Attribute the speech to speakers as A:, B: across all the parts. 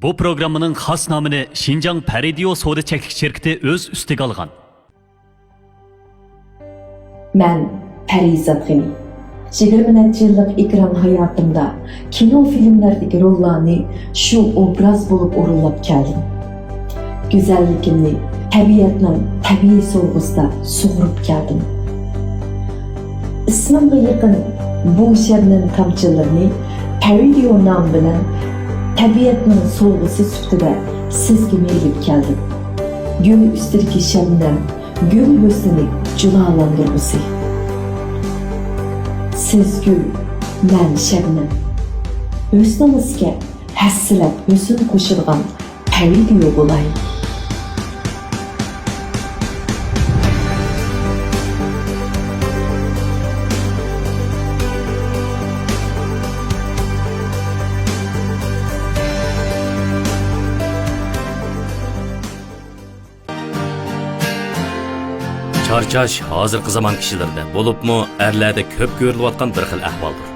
A: Bu programının xas namını Şinjan Paridio Soda Çeklik şirketi öz üstüge algan.
B: Ben Parizat G'ni. 20 yıllık ekran hayatımda kino filmlerdeki rollarını şu obraz bulup uğurlap geldim. Güzellikini, tabiatının tabii soğugusida soğurup geldim. İsmimga yakın bu şebnem kamçılarını Paridio nam bilen tabiatının soğugusu süftüde sizge meyilip geldim. Gül üstüdeki şebnem, gül hüsnini culalandırgısı. Siz gül, ben şebnem. Hüsnümüzge həssilep hüsün koşulgan Paridio bolay.
C: Charchash hozirgi zaman kishilarda bo'libmi erlarda ko'p ko'rilayotgan bir xil ahvoldir.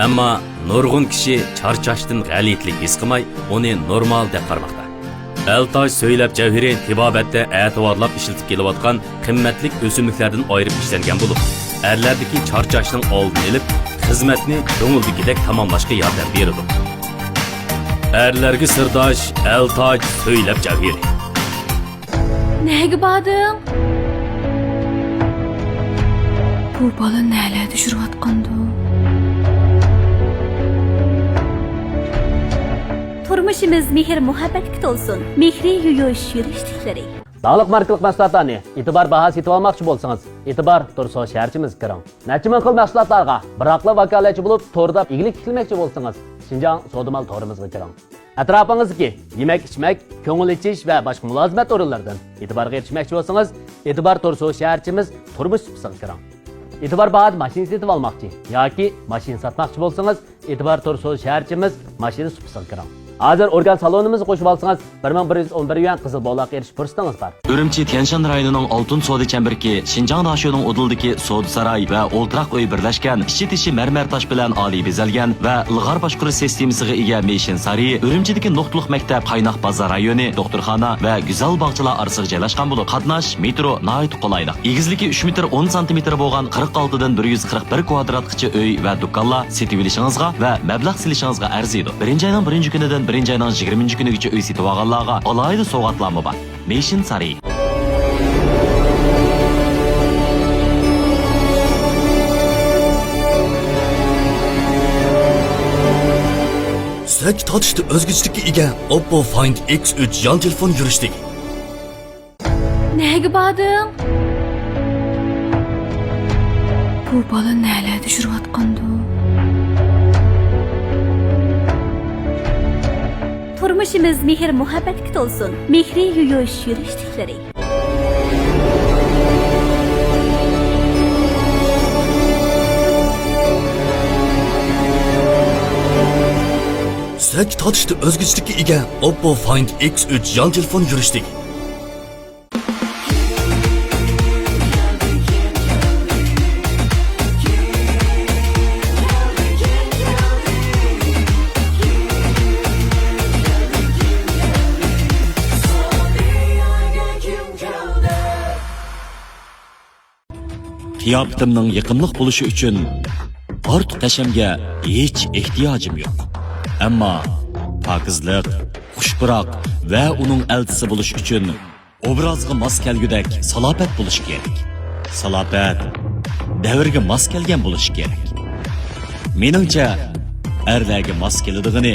C: Ammo nurg'un kishi charchashdan g'alitlik his qilmay, uni normal deb qaramoqda. Eltoj so'ylab javhiri tibobatda e'tiborlab ishlatib kelayotgan qimmatli o'simliklardan ayirib ishlangan bo'lib, erlardagi charchashning oldini olib, xizmatni ko'ngildagidek tamomlashga yordam beradi. Erlarga sirdosh Eltoj so'ylab javhiri.
D: Nega bording? Bu bola nelarda yurayotgandi? Turmushimiz mehr muhabbatga to'lsin. Mehri yurish yurishliklari.
E: Dağlıq markalık mahsulotlarni e'tibor bahası etib olmoqchi bo'lsangiz, e'tibor Turso shaharchimiz kiring. Necha ming xil mahsulotlarga biroqli vakolatchi bo'lib, to'rda ig'lik tikilmoqchi bo'lsangiz, Şinjan Sodamal to'rimizga kiring. Atrofingizga yemek, ichmak, ko'ngil ichish va boshqa mulozimat o'rinlaridan e'tiborga erishmoqchi bo'lsangiz, e'tibor Turso shaharchimiz turmush supsiga kiring. E'tibor bahada mashina setib olmoqchi yoki mashina sotmoqchi bo'lsangiz, e'tibor Turso shaharchimiz mashina supsiga kiring. Hozir organ salonimizni qo'shib olsangiz 1111 yuan qizil bog'liqqa erishish fursatingiz bor.
F: Ürümçi Tianshan rayonining Oltin Soda Chembirki, Şinjan Nashoning udildagi Soda saroy va o'ltiraq uy birlashgan, ichi-tishi marmar tosh bilan oliy bezalgan va ilg'or boshqarish sistemasiga ega Meshin Sari, Ürümchidagi nuqtliq maktab, Qaynoq bozor rayoni, doktorxona va go'zal bog'chalar orasiga joylashgan bo'lib, qatnash metro nihoyat qulaylik. Egizligi 3 metr 10 sm bo'lgan 46 dan 141 kvadratgacha uy va do'konlar setib olishingizga va mablag' silishingizga arziydi. Birinchi oyning birinchi kunidan birinchi ayning 20 kunigacha uy setib olganlarga alohida sovg'atlarmi bor. Meshin Sari.
G: Sürekli tartıştı özgüçlükki ega Oppo Find X3 yan telefon yurishdik.
D: Nega bording? Bu bola nelarda yurayotgandi? Turmushimiz mehr muhabbatga to'lsin. Mehri yurish yurishliklari.
E: Dağlıq markalık mahsulotlarni e'tibor bahası etib olmoqchi bo'lsangiz, e'tibor Turso shaharchimiz kiring. E'tibor Turso shaharchimiz mashina sotmoqchi bo'lsangiz, e'tibor mashina sotmoqchi bo'lsangiz,
D: Nega bording?
H: Bu bola nələrdə yuruyotqandı?
D: Turmuşimiz mehr muhabbatga to'lsin. Mehri yuyush yurishliklari.
G: Sizlarga tortishda o'zgachilikka ega Oppo Find X3 yon telefon yurishdik.
F: Qiyofatimning yiqimliq bo'lishi uchun ortiq tashamga hech ehtiyojim yo'q. Ammo pokizlik, xushpuroq va uning eltisi bo'lish uchun obrazga mos kelgudak salofat bo'lishi kerak. Salofat davrga mos kelgan bo'lishi kerak. Meningcha erlarga mos keladigan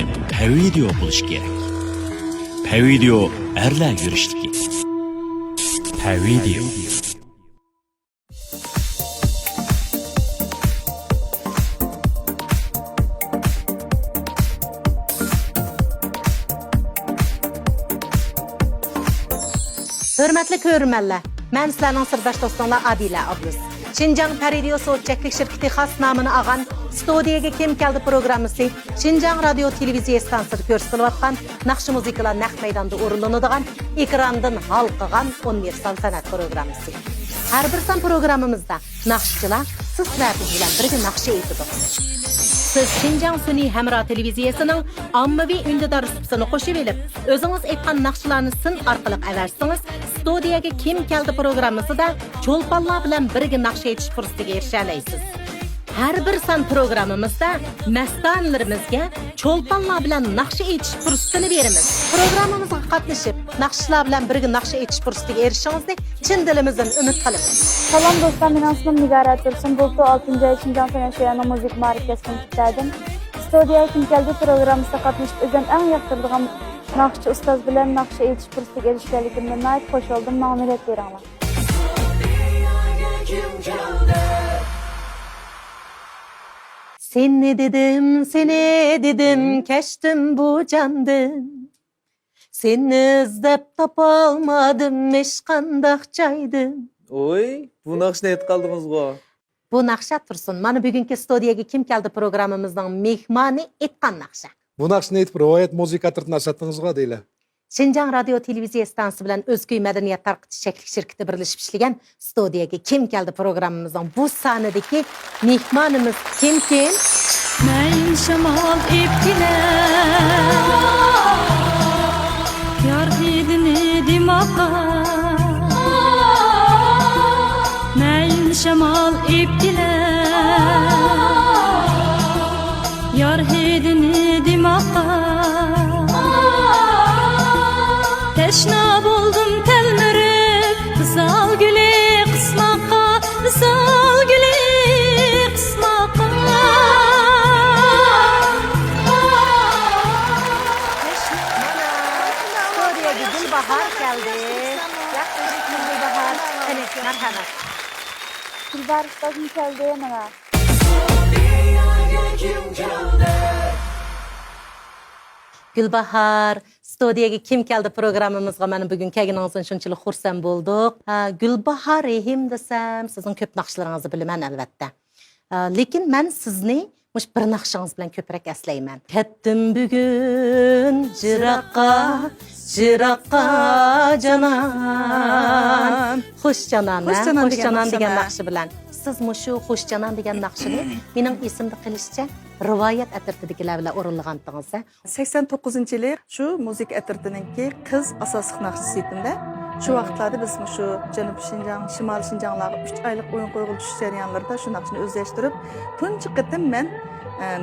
F: video bo'lishi kerak. Video erlar yurishligi. Video
I: Hörmətli görürmənlər, mən sizlərinin sirdaş dostunlar Adila abınız. Şinjan Radio Soğutçaklık şirketi xas namını ağan İstodiyaga kim keldi programmasi Şinjan Radio Televiziya stansiyasida ko'rsatilayotgan naxshi muzikalar naq maydonda o'rinlanadigan ekrandan halqagan universal san'at programmasi. Har bir san programmamizda naxshichilar siz bilan birga naxshi aytadi. Siz Şinjan Sun'iy Hamro televiziyasining ommaviy undidor supsini qo'shib elib, o'zingiz aytgan naxshilarni sin orqali avarsangiz, İstodiyaga kim keldi programmasida cho'lponlar bilan birga naxshi aytish fursatiga erisha olasiz. Har bir san programmamizda mastanlarimizga cho'lponlar bilan naxshi aytish fursatini beramiz. Programmamizga qatnashib, naxshilar bilan birga naxshi aytish fursatiga erishishingizni chin dilimizdan umid qilamiz.
J: Salam dostlar, benim ismim Nigara Tursun. Bu 6. ay Şinjan Sanat Müzik Markası'nı istedim. İstodiyaga kim keldi programımızda qatnashib, özüm en yaxtırdıqım naxşıçı ustaz bilan naxşı aytish fursatiga erishganligimdan nayt xoş oldum. Ma'naviyat beringlar.
I: Seni dedim, keçtim bu candan. Seni izlep tapalmadım, eşqandaq çaydım.
K: Oy, bu naxshni aytib qaldingizgo.
I: Bu naxsha tursun. Mana bugungi İstodiyaga kim keldi programmamizning mehmoni aytgan naxsha.
L: Bu naxshni aytib rivoyat musiqa turtini satdingizgo deylar.
I: Şinjan Radio Televiziya stansiyasi bilan O'zguy madaniyat tarqitish shirkati birlashib ishlagan İstodiyaga kim keldi programmamizning bu sonidagi mehmonimiz kim?
H: Men shamol epkilar yar hidini dimoqqa men shamol epkilar yar hidini dimoqqa teşna buldum telmirib visol guli qismoqqa visol guli qismoqqa
I: Gulbahar geldi. Yaklaşık Gulbahar. Evet, merhaba.
J: Gulbahar ustazım keldi mana.
I: Gulbahar, İstodiyaga kim keldi programmamizga mana bugun kelganingizdan shunchalik xursand bo'ldik. Gulbahar Rehim desam, sizning ko'p naqshlaringizni bilaman albatta. Lekin men sizni mush bir naqshingiz bilan ko'proq eslayman. Ketdim bugun jiroqqa canan. Xush canan degan naqshi bilan. Siz mushu xush canan degan naqshini mening esimda qilishcha rivoyat atirtidagilar bilan o'rinlagandingiz.
M: 89-yili shu muzik atirtininki qiz asosliq naqshisi etimda. Shu vaqtlarda biz shu Janubiy Şinjan, Shimoliy Şinjanlarga 3 oylik o'yin qo'yg'ilish jarayonlarida shu naqshni o'zlashtirib, tunji qitim men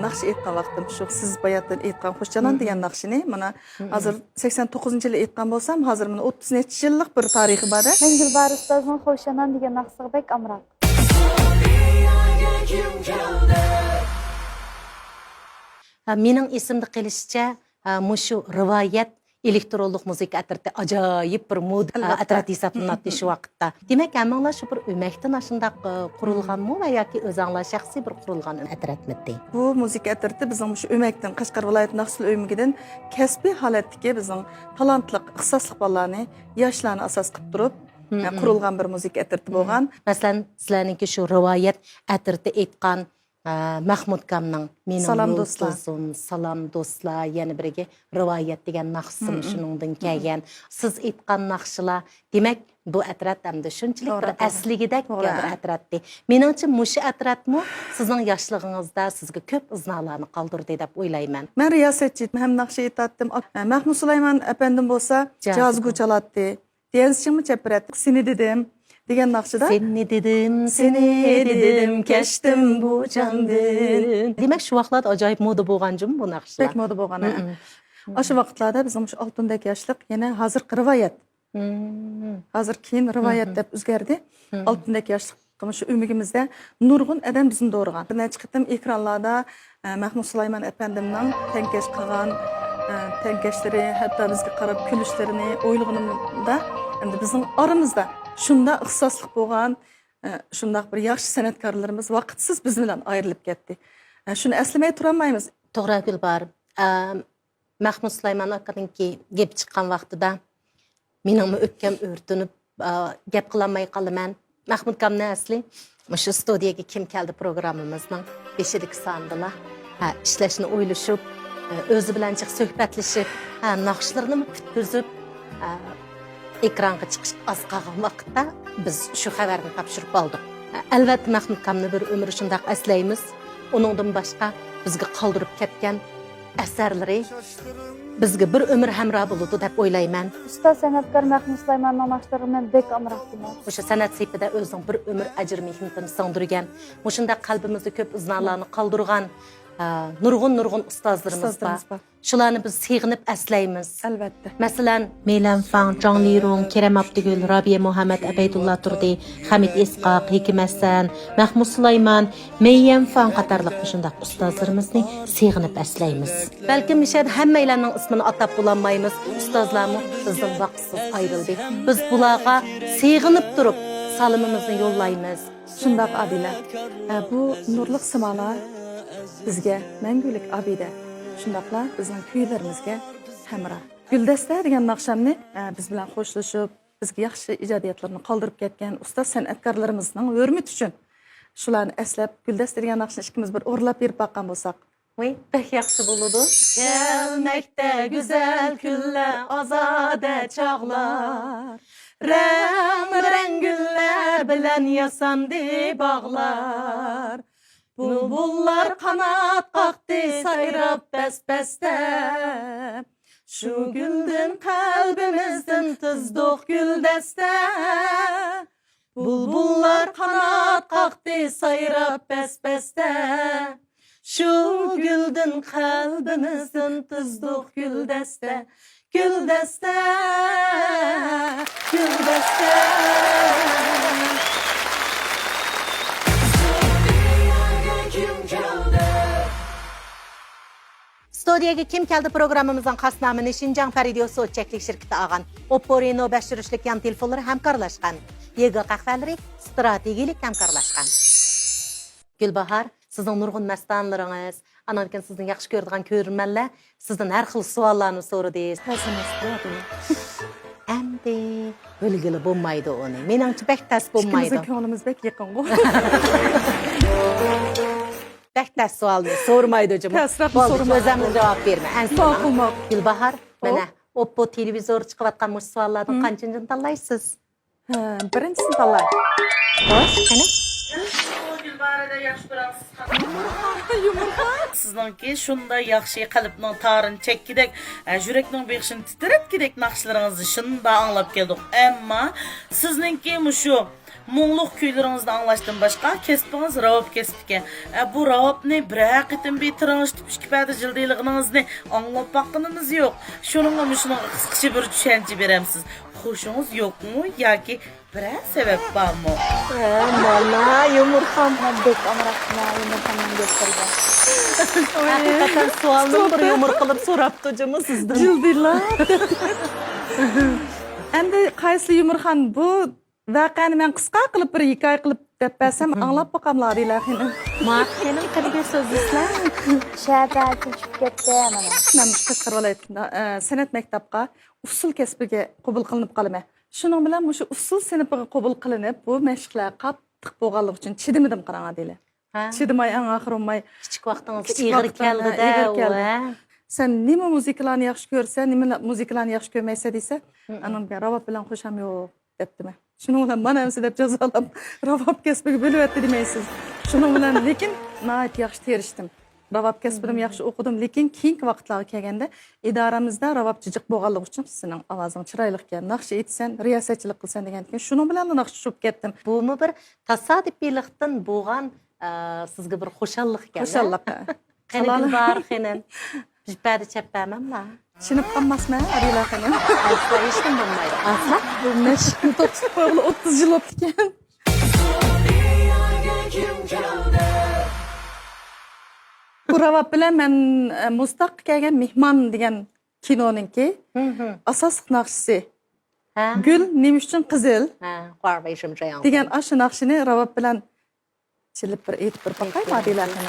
M: naqsh aytgan vaqtim shu siz bayatdan aytgan Xushcanan degan naqshini mana hozir 89-yili aytgan bo'lsam, hozir mana 30 necha yillik bir tarixi bor.
J: Men Gulbahar ustazning Xushcanan degan naqsiga bek amroq.
I: Mening esimda qilishcha mushu rivoyat elektronlik müzik atrati acayip bir mod atrati hesaplanatdı şu vaqtda. Demek hammalar şu bir öməkdən aşındaq qurulğanmı və yoki özənglar şəxsi bir qurulğan atratmıdı?
M: Bu müzik atrati bizim şu öməkdən Qashqar viloyati Naqshli ömügidən kəsbi holatdagi bizim talantlıq, ixtisoslıq balalarni, yoshlarni asos qilib turib qurulğan bir müzik atrati bo'lgan.
I: Masalan, sizlarninki şu rivoyat atrati aytgan Mahmud Kamның
M: Salam dostlar.
I: Salam dostlar, yəni birəgə rivoyat degan naqsim şunundan kelgan. Siz aytgan naqşılar, demək bu atrat hamda shunchalik bir asligidek bir atratdi. Meningcha mushu atratmi sizning yoshligingizda sizga ko'p iznalarni qoldirdi deb o'ylayman.
M: Men riyosatchi ham naqsha aytatdim. Mahmud Sulayman apandim bo'lsa, jazgu chalatdi. Densingmi chapirat, seni dedim. degan naqshida seni dedim kechdim bu jandin.
I: Demak shu vaqtlarda ajoyib moda bo'lgan-jum bu naqshlar.
M: Bek moda bo'lgan. O'sha vaqtlarda bizim shu 6 yoshlik yana hozir rivoyat. Hozir keyin rivoyat deb o'zgardi. 6 yoshlik shu umigimizda nurg'un adam bizni do'rgan. Bir necha qitim ekranlarda Mahmud Sulayman apandimning tankash qilgan tankashlari, hatto bizga qarab kulishlarini o'ylig'inimda endi bizning oramizda shunda ixtisoslik bo'lgan, shundaq bir yaxshi san'atkorlarimiz vaqtsiz biz bilan ayrilib ketdi. Shuni eslamay turolmaymiz.
I: To'g'ri Gulbahor. Mahmud Sulayman akaninki gap chiqqan vaqtida meningmi o'pkam o'rtinib gap qilolmay qolaman. Mahmud kamni asli shu studiyaga kim keldi programmamizning 5-ki sondilar. İşləşini o'ylashib, o'zi bilan chiq suhbatlashib, naqshlarini bitkizib, ekranga chiqish az qolgan vaqtda biz shu xabarni topshirib oldik. Albatta Mahmud kamni bir umr shundaq aslaymiz. Uningdan boshqa bizga qoldirib ketgan asarlari bizga bir umr hamroh bo'ladi deb o'ylayman.
J: Ustoz san'atkor Mahmud Sulaymanning naqshlarini men amroqman.
I: O'sha san'at sepida o'zining bir umr ajr mehnatini singdirgan, o'shunda qalbimizda ko'p iznalarni qoldirgan nurg'un ustozlarimiz bor. Shularni biz seg'inib aslaymiz.
M: Albatta.
I: Masalan, Meylan Fan, Zhang Lirong, Kerem Abdugul, Rabiya Muhammad Abaydulla Turdi, Hamid Isqoq, Hekim Hasan, Mahmud Sulayman, Meyyan Fan qatorliq shundaq ustozlarimizni seg'inib aslaymiz. Balkim mishad hammalarning ismini atab bo'lolmaymiz. Ustozlarimiz bizning vaqtsiz ayrildi. Biz bularga seg'inib turib salomimizni yo'llaymiz.
M: Shundaq abila. Bu nurliq simolar bizga mangulik abida. Shundaqla bizning kuylarimizga hamroh. Guldasta degan naqshamni biz bilan xo'shlashib, bizga yaxshi ijodiyatlarni qoldirib ketgan ustoz san'atkorlarimizning hurmati uchun shularni eslab Guldasta degan naqshni ikkimiz bir o'rlab berib baqqan bo'lsak,
I: voy, pek yaxshi bo'ladi. Kelmekte güzel kunlar, azade çağlar, rang güller bilen yasandı bağlar. Bulbullar kanat kalktı sayrap bes-beste. Şu güldün kalbimizden tızdık güldeste. Bulbullar kanat kalktı sayrap bes-beste. Şu güldün kalbimizden tızdık güldeste. Güldeste, güldeste. İstodiyaga kim keldi programımızın xasnamini Şinjan Paradiosu çeklik şirketi ağan. Opporino 5 yurishlik yan telefonları hamkorlashgan. Yega qahvalari strategiyalik hamkorlashgan. Gulbahor, sizning nurg'un mastanlaringiz, anankin sizning yaxshi ko'radigan ko'rmanlar, sizdan har xil savollarni so'radi. Endi bilgili bo'lmaydi uni. Meningcha bek tas bo'lmaydi.
M: Bizning ko'nglimiz bek yaqin.
I: Bektaş sualını sormaydı hocam. Özəmli cevap verme. Gülbahar, mənə Oppo televizor çıxıvatqan bu suallardan qançıncını tanlaysız?
M: Birincisini tanlay.
I: Hoş, qana?
N: Gülbahar'da yaxşı durasız. Sizningki shunday yaxshi qalbning tarini chekkidek, yurakning beg'ishini titratgidek naqshlaringizni shunda anglab keldik. Ammo sizningki mushu Moğluq kuylaringizni anglashdan boshqa kesbingiz ravab kesib ekan. Bu ravabni bir haqiqatan betiranishib ishkipadi jildiyligingizni anglab baqqanimiz yo'q. Shuningga shunga qisqacha bir tushuncha beramiz. Xo'shingiz yo'qmi yoki biror sabab bormi?
I: Mana yumurtam.
J: Bek amraqma yumurtamdan göstergen.
I: Hakikaten sualını bir yumur kılıp soraptı cımı sizden.
M: Jildilla. Endi qaysi yumurxan bu vaqani men qisqa qilib bir hikoya qilib deb bersam anglab boqamlar ilohini.
I: Mahkenin kırgı sözlükler.
J: Şəhərdə çıxıb getdi mana.
M: Men Qashqar viloyatida san'at maktabga usul kasbiga qabul qilinib qolaman. Shuning bilan shu usul sinfiga qabul qilinib, bu mashqlar qattiq bo'lganligi uchun chidamadim qarang deylar. Chidamay ang oxir olmay
I: Kichik vaqtingizda ig'ir keldi-da.
M: Sen nima muzikalarni yaxshi ko'rsan, nima muzikalarni yaxshi ko'rmaysan desa, anan ravob bilan qo'sham yo'q debdimi. Shuning bilan mana hamsi deb jazolab ravob kasbiga bo'lyapti demaysiz. Shuning bilan lekin nihoyat yaxshi terishdim. Ravob kasbini yaxshi o'qidim, lekin keyingi vaqtlarga kelganda idoramizda ravobchilik bo'lganligi uchun sening ovozing chiroyli ekan, naqsh aytsan, riyosatchilik qilsan degandan shuning bilan naqsh tushib ketdim.
I: Bumi bir tasodifiylikdan bo'lgan sizga bir xushallik ekan.
M: Xushallik.
I: Qanday bor xenin. Jibadi chapamamla.
M: Tushunib qolmasman, ilohini.
I: Asla hech kim bo'lmaydi. Asla
M: bu mashqni to'xtatib qo'yib 30 yil o'tdi ekan. Bu ravob bilan men Mustaq kelgan mehmon degan kinoninki asosiy naqshisi. Gul nima uchun qizil? Degan shu naqshini ravob bilan chilib bir aytib bir boqaymi deylarni.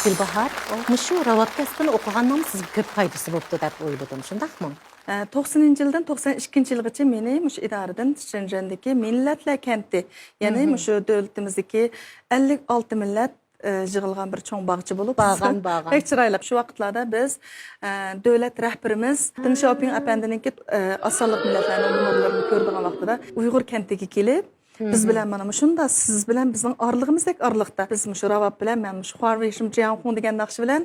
M: Gülbahar, şu ravob kasbini o'qigandan sizga ko'p foydasi bo'pti deb o'yladim, shundaqmi? 90-yildan 92-yilgacha meni mush idoradan Shenzhendagi millatlar kenti, ya'ni mush davlatimizdagi 56 millat yig'ilgan bir cho'ng bog'chi bo'lib,
I: Bağan.
M: Pek chiroyli. Shu vaqtlarda biz davlat rahbarimiz Deng Xiaoping apandininki asonliq millatlarning numurlarini ko'rdigan vaqtida Uyg'ur kentiga kelib, biz bilan mana shunda siz bilan bizning orlig'imizdek orliqda biz shu ravob bilan men shu RېHIMStodiyaga degan naqsh bilan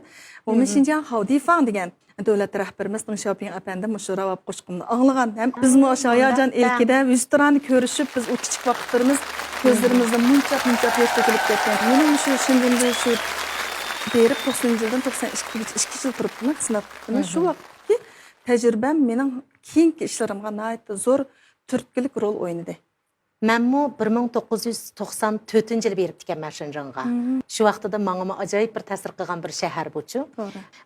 M: u Xinjiang Haodifang degan davlat rahbarimiz Deng Xiaoping apandi shu ravob qo'shiqni anglagan. Ham biz o'sha hayajon ilkida yuztirani ko'rishib, biz u kichik vaqtlarimiz ko'zlarimizda munchaq yosh to'kilib ketgan. Mening shu shunday shu berib 90-yildan 92 yil turibman xizmat qildim. Shu vaqtki tajribam mening keyingi ishlarimga nihoyat zo'r turtkilik rol o'ynadi.
I: Mənmu 1994-yil berib dikanman Şinjanğa. Şu vaqtida menga ajoyib bir ta'sir qilgan bir shahar bu-chu.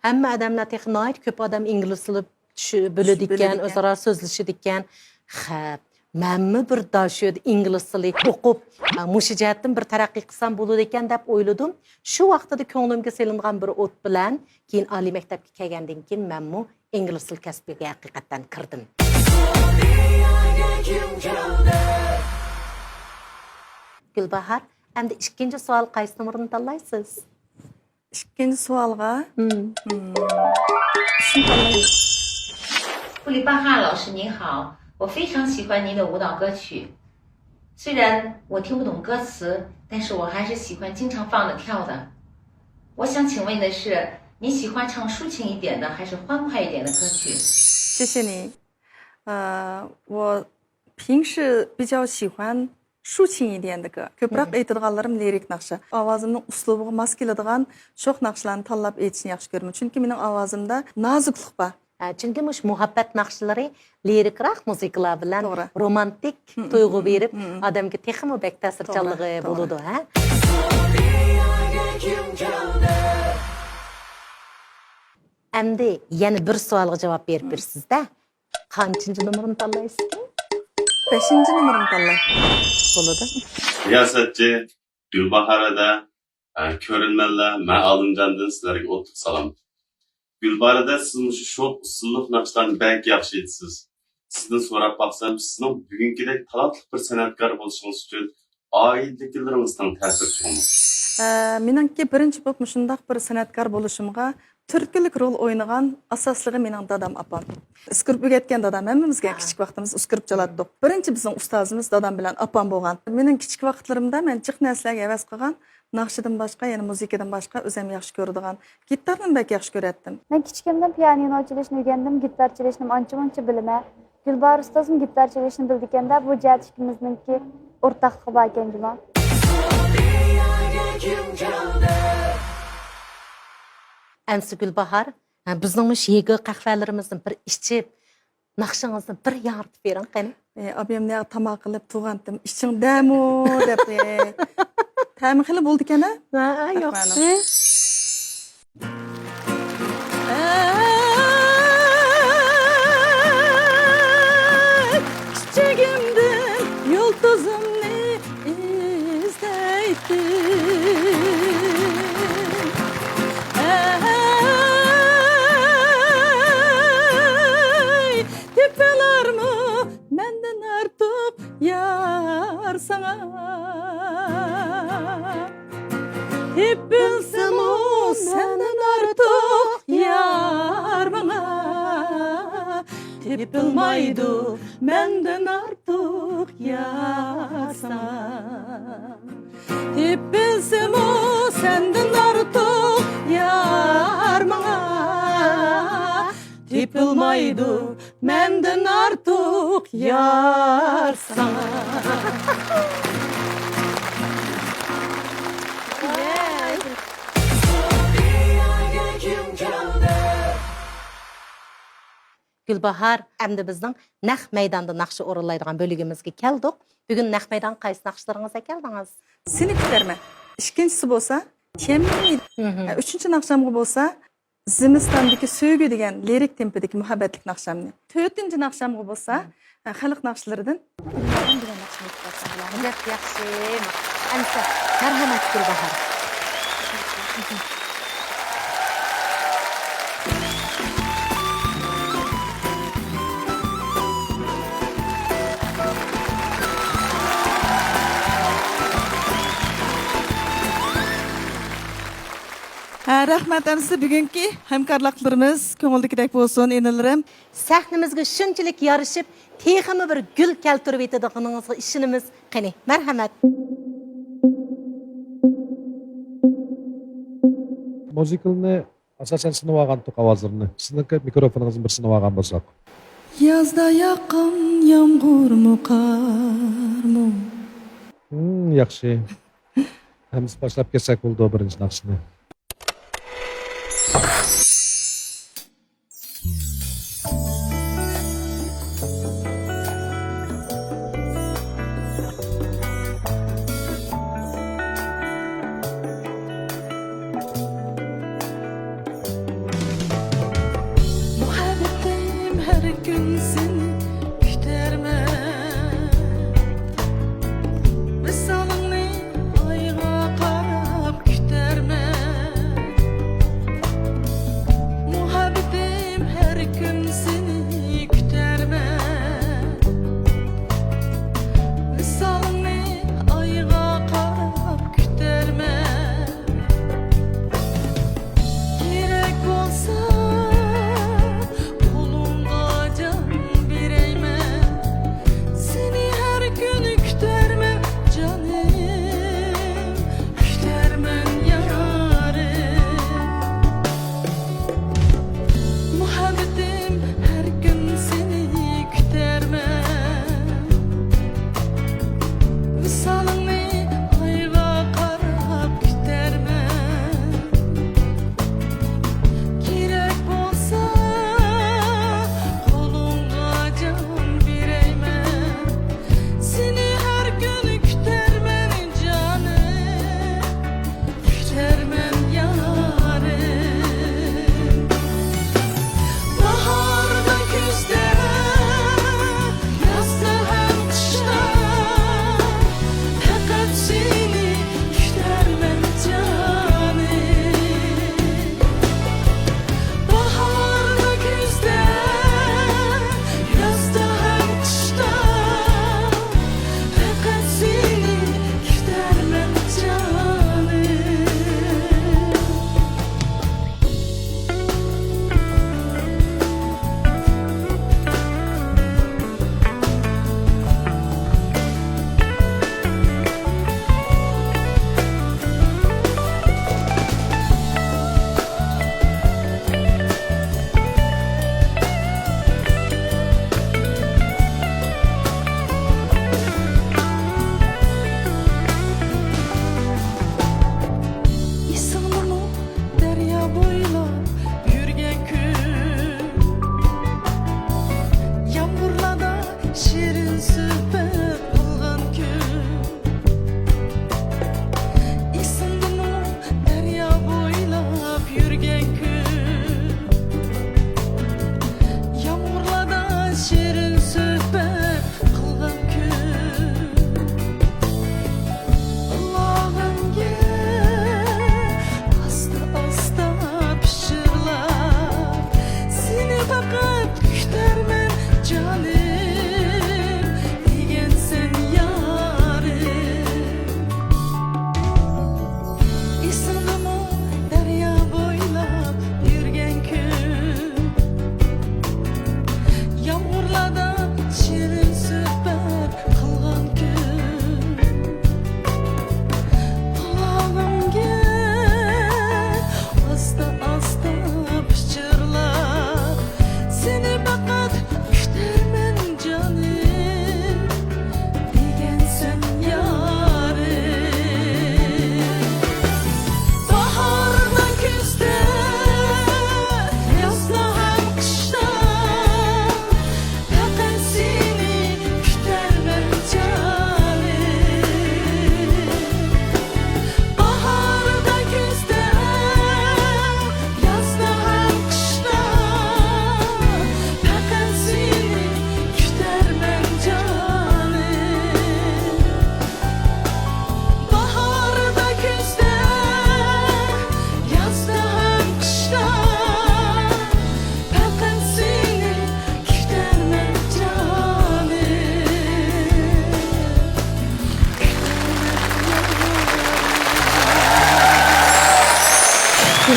I: Hamma odamlar texnoid ko'p odam ingliz tilida biladigan, o'zaro so'zlashadigan. Xo'p, menmi bir dashu ingliz tili o'qib, mushu jihatdan bir taraqqiy qilsam bo'ladi ekan deb o'yladim. Shu vaqtida ko'nglimga selingan bir o't bilan keyin oliy maktabga kelgandan keyin menmu ingliz til kasbiga haqiqatan kirdim. Gülbahar, endi ikkinchi savol qaysi numarni tanlaysiz?
M: Ikkinchi savolga
O: 布里巴哈老师您好，我非常喜欢您的舞蹈歌曲。虽然我听不懂歌词，但是我还是喜欢经常放着跳的。我想请问的是，你喜欢唱抒情一点的，还是欢快一点的歌曲？
M: 谢谢你。我平时比较喜欢抒情一点的歌. Ko'proq aytadiganlarim lirik naqsha. Ovozimning uslubiga mos keladigan sho'x naqshlarni tanlab aytishni yaxshi ko'raman. Chunki mening ovozimda nozuklik bor.
I: Çünkü muhabbet nakşları lirikrak müzikler bilen romantik duygu verip adamki texmi bek tasirchanlığı buludu. Endi yeni bir sualga cevap verip birsiz de. Kaçıncı numarını tanlayısın?
M: 5. numarını tanlay.
I: Buludu.
P: Siyasetçi Gülbahar'da körülmenler men alıncandan sizlerge oturup salam. Gülbahar'da siz şu şok usulluq nakşlarını belki yaxşı etsiz. Sizden sorap baksam sizin bugünkidek talatlı bir sanatkar boluşunuz için aidliklerimizden tesir çıkmaz.
M: Meningki birinchi bo'lib shundoq bir sanatkor bo'lishimga turkilik rol o'ynagan asosligi mening dadam apam. Uskurib o'rgatgan dadam hammamizga kichik vaqtimiz uskurib chalatdik. Birinchi bizning ustozimiz dadam bilan apam bo'lgan. Mening kichik vaqtlarimda men jiq narsalarga havas qilgan, naqshidan boshqa, yana muzikadan boshqa o'zim yaxshi ko'radigan, gitarni bak yaxshi ko'ratdim.
J: Men kichikimdan pianino chalishni o'rgandim, gitar chalishni ancha-muncha bilaman. Gulbahor ustozim gitar chalishni bildi-kanda, bu jihat ikkimizningki o'rtaqligi bor ekan juma.
I: Әмсі Gülbahar, bizning yegi qahvalarimizdan bir içip, naqshingizni bir yaritib bering qani.
M: Abimni tamoq qilib tug'andim. Ichingdami deb. Ta'mi qilib bo'ldi ekan-a?
I: Ha, yaxshi.
M: Kichigimdan yulduzimni izlaydim. Menden artık yar sana. Hep bilsem o senden artık yar bana. Hep bilmaydı menden artık yar sana. Hep bilsem o senden artık yar bana. Tipilmaydı menden artık yar sana.
I: Gülbahar, endi bizning naq maydonda naqshi o'rinlaydigan bölümümüzge keldik. Bugün naq maydon qaysi naqshlarыңызga keldingiz?
M: Seni kutarman. İkinchisi bo'lsa, Temmi. Üçüncü naqshamga bo'lsa, Zimistandagi söygü degan lirik tempidagi muhabbatlik naqshamni. 4-chi naqshamga bo'lsa, xalq naqshlaridan
I: yaxshi. Ansa, marhamat Gulbahor.
M: Rahmat amsi bugungi hamkorliklarimiz ko'ngildagidek bo'lsin enilarim.
I: Sahnimizga shunchalik yarishib, texmi bir gul keltirib etadiganingizga ishonamiz. Qani, marhamat.
L: Muzikalni asosan sinab olgan to'q ovozlarni. Sizniki mikrofoningizni bir sinab olgan bo'lsak.
M: Yazda yaqin yomg'irmi, qarmi?
L: Yaxshi. Hamma boshlab ketsak bo'ldi birinchi naqshni.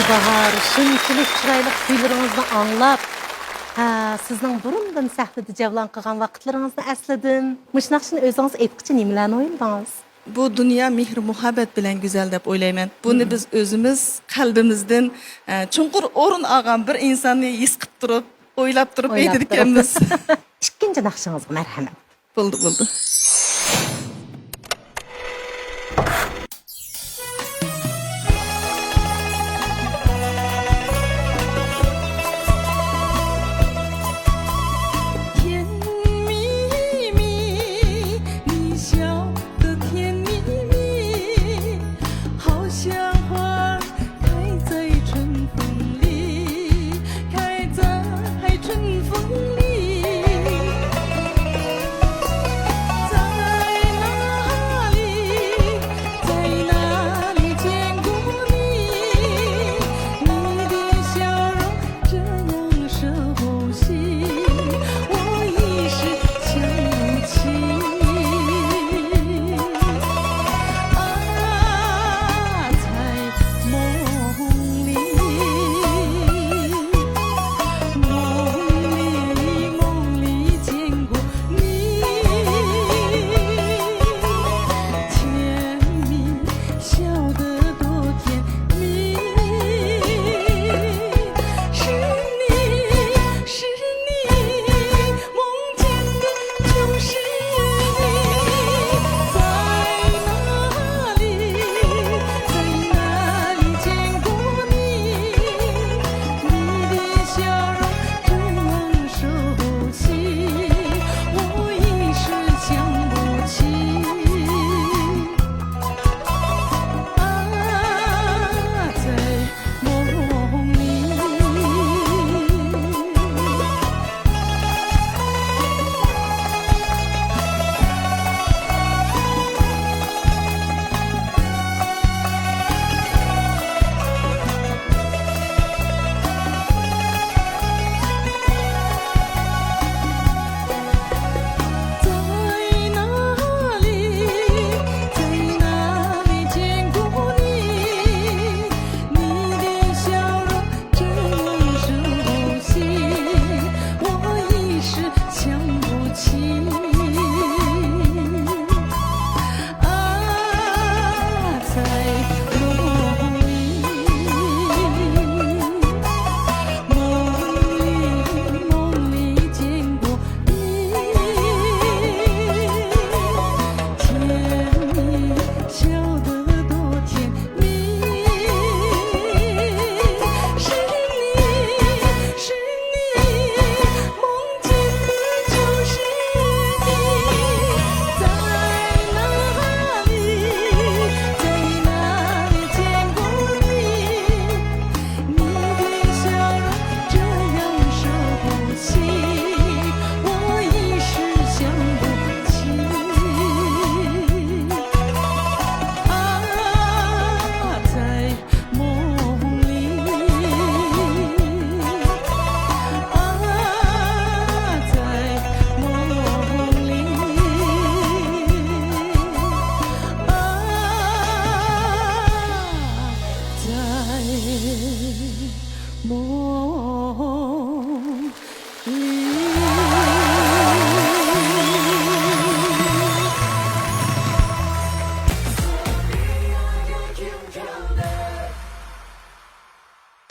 I: Gulbahar, shunchalik chiroyli kuylaringizni anglab, sizning burundan sahnada javlon qilgan vaqtlaringizni esladim. Mushnaqshini o'zingiz aytqicha nimalarni o'yladingiz?
M: Bu dünya mehr muhabbet bilen güzel dep oylayman. Bunu biz özümüz kalbimizden çunqur orun ağan bir insanı his qilib turib, o'ylab turib aytadikanmiz.
I: Ikkinchi naqshingizga marhamat.
M: Bo'ldi.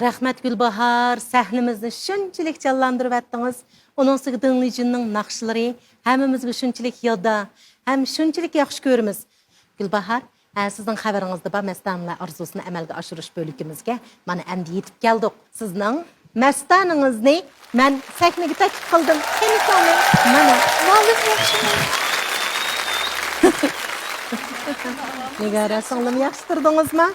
I: Rahmat Gulbahar, sahnimizni shunchalik jonlantirib etdingiz. Onun siz dinleyicinin nakşları hemimizge shunchalik yodda, hem shunchalik yaxshi ko'ramiz. Gulbahar, sizning xabaringizda bor Mastanlar arzusini amalga oshirish bo'ligimizga mana endi yetib keldik. Sizning Mastaningizni men sahnaga taklif qildim. Qani so'ng mana ma'lum yaxshi. Nigara singlim yaxshi turdingizmi?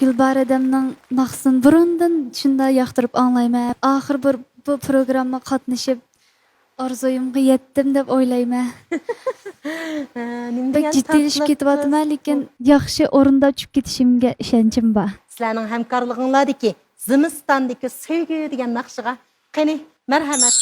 J: Gulbahar adamning naqsini burundan shunda yoqtirib anglayman. Oxir bir bu programma qatnashib orzuyimga yetdim deb o'ylayman. Bak jiddiyleşib ketyapman, lekin yaxshi o'rinda tushib ketishimga ishonchim bor.
I: Sizlarning hamkorliginglardagi Zimistondagi sevgi degan naqshiga qani marhamat.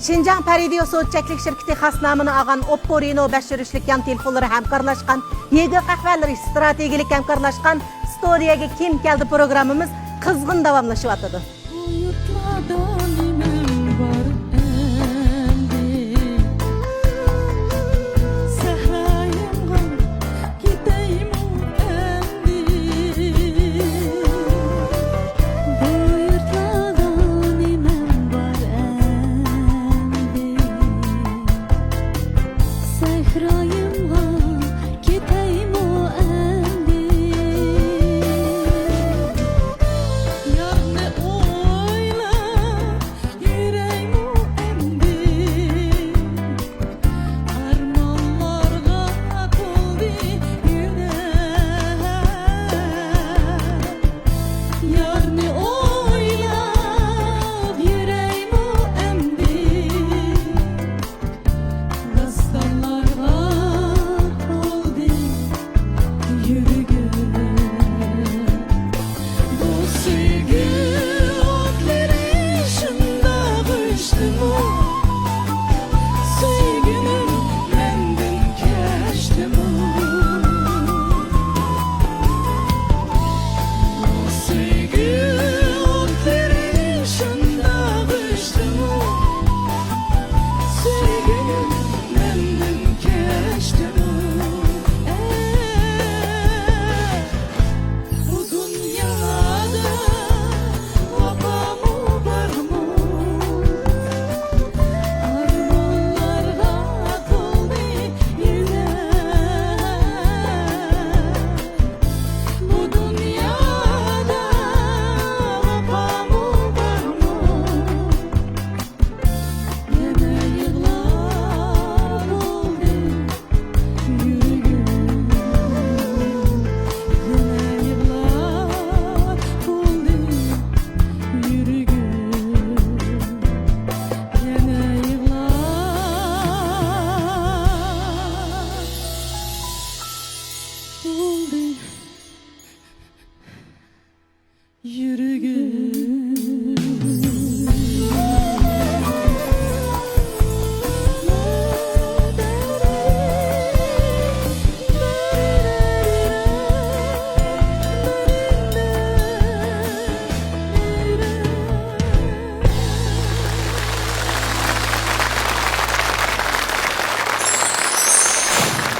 I: Şinjan Paridiyo Soğutçaklık şirketi xasnamını ağan Oppo Reno 5 yürüşlük yan telefonları hemkarlaşkan, Yegi kahveleri stratejilik hemkarlaşkan İstodiyaga kim geldi programımız kızgın davamlaşıvatıdı.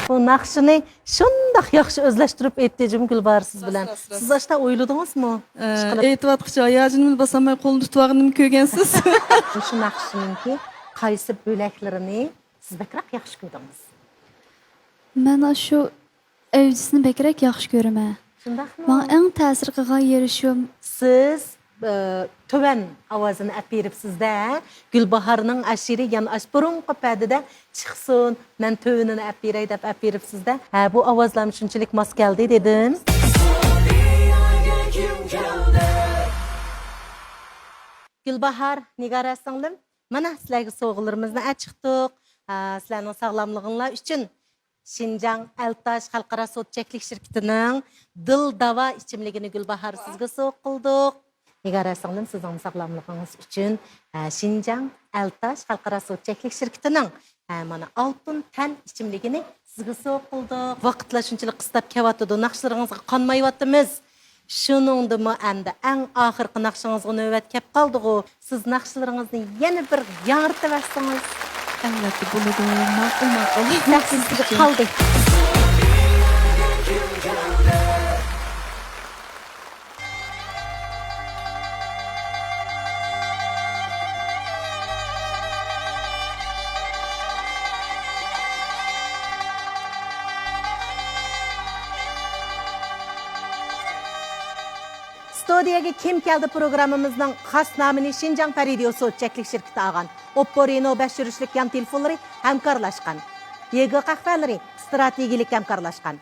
I: Bu nakşını şundak yaxşı özleştirip ettiğim Gülbahar siz bilen. Siz aşta oyladınız mı?
M: Eğitivatqıça ayacını basamay kolunu tutuğunu kögensiz.
I: Şu nakşının ki kaysı böleklerini siz bekrak yaxşı gördünüz.
J: Ben şu evcisini bekrek yaxşı görüme. Ben en təsir qığa yerişiyorum.
I: Siz töven avazını əpirib sizdə Gülbaharının aşiri yan aşburun qapədidə çıxsın. Mən tövenini əpirey dəb əpirib sizdə. Bu avazlarım üçünçilik mas gəldi dedim. Gülbahar, Nigara singlim, mana sizlərə soğularımızı açıqdıq. Sizlərin sağlamlığınla üçün Şinjan Eltaş Xalqara Soğutçaklık şirketinin Dil Dava içimligini Gülbahar sizge soğuk qıldıq. Nigara singlim, sizin sağlamlığınız üçün Şinjan Eltaş Xalqara Soğutçaklık şirketinin mana altın ten içimligini sizge soğuk qıldıq. Vaqtlar şunçalik qıstab kevatıdı, naqşlarınızga qanmayvatımız. Şunundu mu endi en ahırkı naqşınızga növbet kep qaldığı. Siz naqşlarınızı yeni bir yağırtıversiniz.
M: Elbette bunu da maqul.
I: Sizge qaldı. İstodiyaga kim keldi programımızın xas namını Şinjan Paridiyo Soğutçaklık şirketi ağan. Oppo Reno 5 yürüşlük yan telefonları hemkarlaşkan. Yegi kahveleri stratejilik hemkarlaşkan.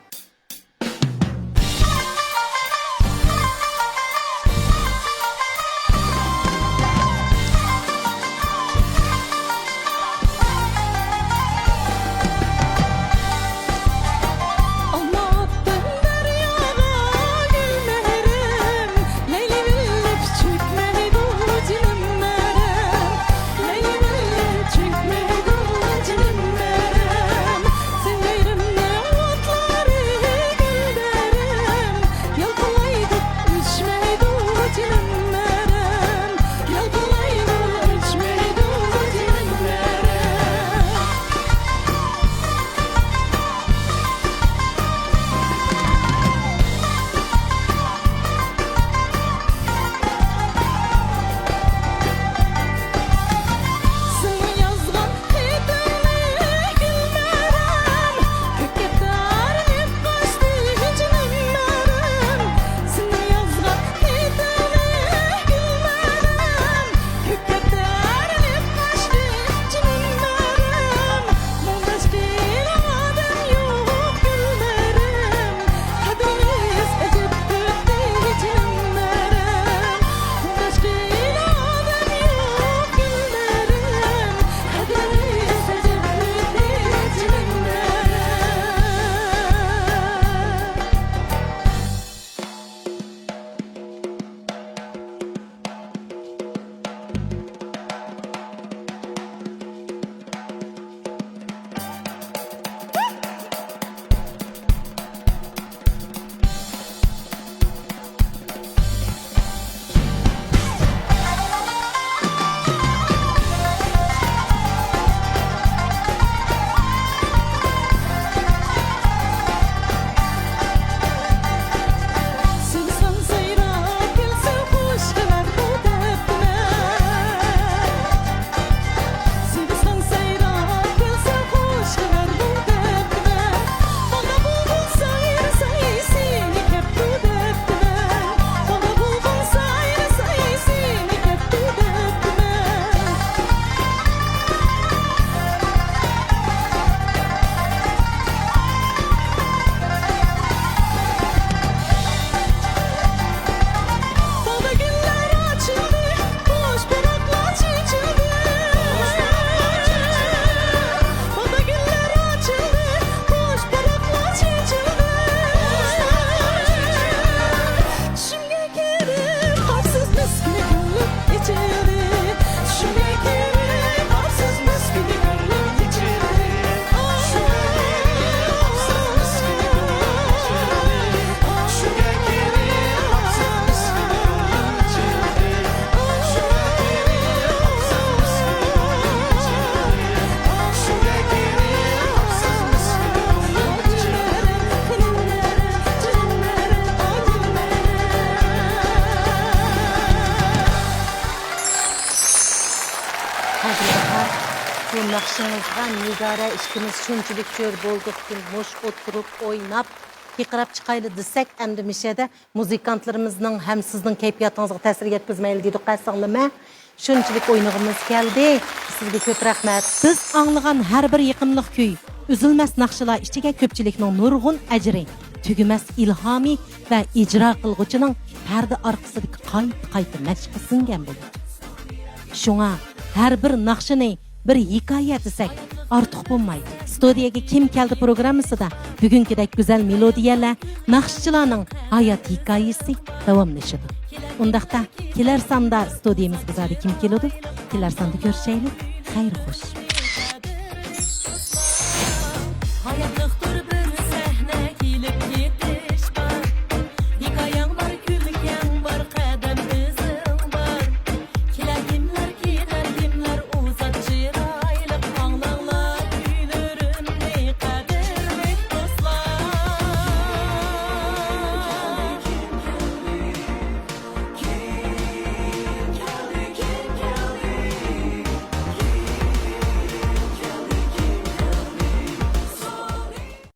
I: Şu nakşınızga Nigara işkimiz şunçilik jör bolduk ki moş oturup oynap Kiqirab çıkaylı desek emdimişede muzikantlarımızın hem sizin keyfiyatınızga tesir yetkizmeyli dedik qasanlama. Şunçilik oynağımız geldi. Sizge köp rahmet. Biz anlagan her bir yıkımlık köy, üzülmez nakşılar içige köpçilikning nurgun ecri, tügümez ilhami ve icra kılgıcının perde arkasındaki kayıt meşqi singen bulur. Şuna her bir nakşını bir hikaye desek artık bulmaydı. İstodiyaga kim keldi programmısidda bugünkidek güzel melodiyalar, naxşıchilarning hayat hikayesi davomlashadi. Undaqda kelar sonda studiyamizga zodi kim keladi? Kelar sonda ko'rishaylik. Xayr xo'sh.